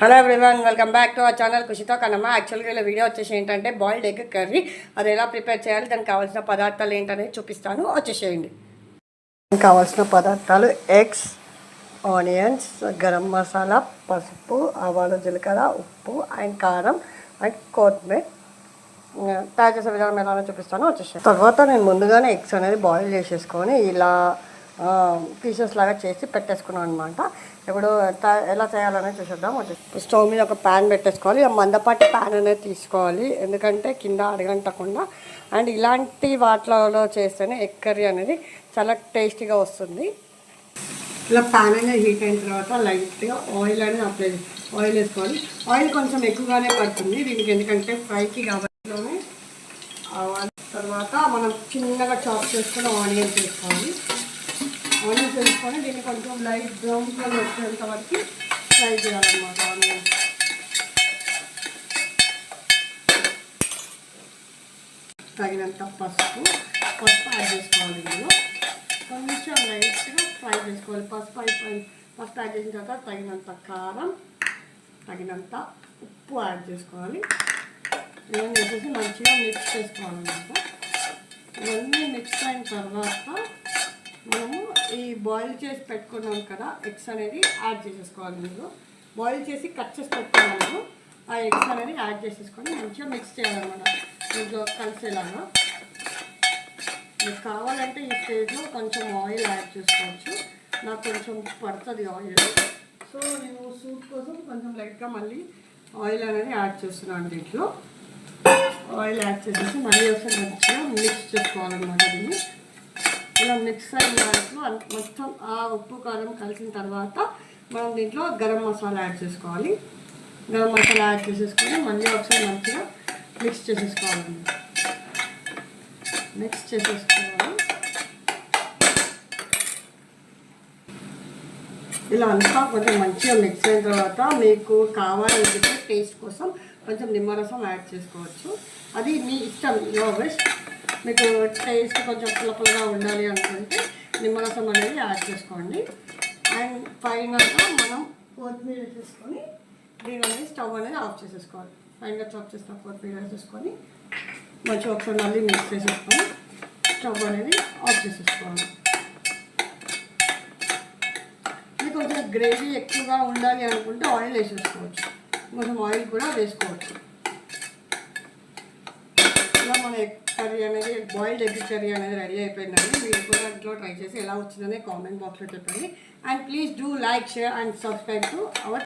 Hello everyone, welcome back to our channel ఖుషితో కన్నమ్మ. యాక్చువల్గా ఇలా వీడియో వచ్చేసి ఏంటంటే బాయిల్డ్ ఎగ్ కర్రీ, అది ఎలా ప్రిపేర్ చేయాలి, దానికి కావాల్సిన పదార్థాలు ఏంటనేది చూపిస్తాను. వచ్చేసేయండి. కావాల్సిన పదార్థాలు ఎగ్స్, ఆనియన్స్, గరం మసాలా, పసుపు, ఆవాలు, జీలకర్ర, ఉప్పు అండ్ కారం అండ్ కొత్తిమీర. తయారు చేసే విధానం ఎలానో చూపిస్తాను. వచ్చేసాను. తర్వాత నేను ముందుగానే ఎగ్స్ అనేది బాయిల్ చేసేసుకొని ఇలా పీసెస్ లాగా చేసి పెట్టేసుకున్నాను అనమాట. ఇప్పుడు ఎలా చేయాలనేది చూసేద్దాం. స్టవ్ మీద ఒక ప్యాన్ పెట్టేసుకోవాలి. మందపాటి ప్యాన్ అనేది తీసుకోవాలి, ఎందుకంటే కింద అడగంటకుండా. అండ్ ఇలాంటి వాటిలో చేస్తేనే ఎగ్ కర్రీ అనేది చాలా టేస్టీగా వస్తుంది. ఇలా ప్యాన్ అనేది హీట్ అయిన తర్వాత లైట్గా ఆయిల్ అనేది ఆయిల్ వేసుకోవాలి. ఆయిల్ కొంచెం ఎక్కువగానే పడుతుంది దీనికి, ఎందుకంటే ఫ్రైకి కాబట్టి. తర్వాత మనం చిన్నగా చాప్ చేసుకుని ఆనియన్స్ వేసుకోవాలి. ఆనియన్స్ వేసుకొని దీన్ని కొంచెం లైట్ బ్రౌన్ కలర్ వచ్చేంత వరకు ఫ్రై చేయాలన్నమాట. ఆనియన్స్ తగినంత పసుపు యాడ్ చేసుకోవాలి. ఇందులో కొంచెం లైట్గా ఫ్రై చేసుకోవాలి. పసుపు యాడ్ చేసిన తర్వాత తగినంత కారం, తగినంత ఉప్పు యాడ్ చేసుకోవాలి. ఇవన్నీ వేసేసి మంచిగా మిక్స్ చేసుకోవాలన్నమాట. ఇవన్నీ మిక్స్ అయిన తర్వాత మనము ఈ బాయిల్ చేసి పెట్టుకున్నాం కదా ఎగ్స్ అనేది యాడ్ చేసేసుకోవాలి. ఇందులో బాయిల్ చేసి కట్ చేసి పెట్టుకున్నాము, ఆ ఎగ్స్ అనేది యాడ్ చేసేసుకొని మంచిగా మిక్స్ చేయాలన్నమాట. ఇంట్లో కలిసేలాగా. మీకు కావాలంటే ఈ స్టేజ్లో కొంచెం ఆయిల్ యాడ్ చేసుకోవచ్చు. నాకు కొంచెం పడుతుంది ఆయిల్, సో నేను సూప్ కోసం కొంచెం లైట్గా మళ్ళీ ఆయిల్ అనేది యాడ్ చేస్తున్నాను. దీంట్లో ఆయిల్ యాడ్ చేసేసి మళ్ళీ ఒకసారి మంచిగా మిక్స్ చేసుకోవాలన్నమాట. దీన్ని ఇలా మిక్స్ అయిన దాంట్లో మొత్తం ఆ ఉప్పు కారం కలిసిన తర్వాత మనం దీంట్లో గరం మసాలా యాడ్ చేసుకోవాలి. గరం మసాలా యాడ్ చేసేసుకొని మళ్ళీ ఒకసారి మంచిగా మిక్స్ చేసేసుకోవాలి. మిక్స్ చేసేసుకోవాలి. ఇలా అంతా కొంచెం మంచిగా మిక్స్ అయిన తర్వాత మీకు కావాలంటే టేస్ట్ కోసం కొంచెం నిమ్మరసం యాడ్ చేసుకోవచ్చు. అది మీ ఇష్టం, యువర్ విష్. మీకు టేస్ట్ కొంచెం పుల్లపుల్లగా ఉండాలి అనుకుంటే నిమ్మరసం అనేది యాడ్ చేసుకోండి. అండ్ ఫైనల్గా మనం కొత్తిమీర వేసేసుకొని దీని అనేది స్టవ్ అనేది ఆఫ్ చేసేసుకోవాలి. ఫైనల్గా చాప్ చేసిన కొత్తిమీర వేసేసుకొని మంచిగా ఒకసారి మళ్ళీ మిక్స్ చేసేసుకొని స్టవ్ అనేది ఆఫ్ చేసేసుకోవాలి. ఇది కొంచెం గ్రేవీ ఎక్కువగా ఉండాలి అనుకుంటే ఆయిల్ వేసేసుకోవచ్చు, కొంచెం ఆయిల్ కూడా వేసుకోవచ్చు. ఇలా మన ఎగ్ కర్రీ అనేది, బాయిల్డ్ ఎగ్ కర్రీ అనేది రెడీ అయిపోయిందండి. మీరు కూడా ఇంట్లో ట్రై చేసి ఎలా వచ్చిందనే కామెంట్ బాక్స్లో చెప్పండి. And please do like, share and subscribe to our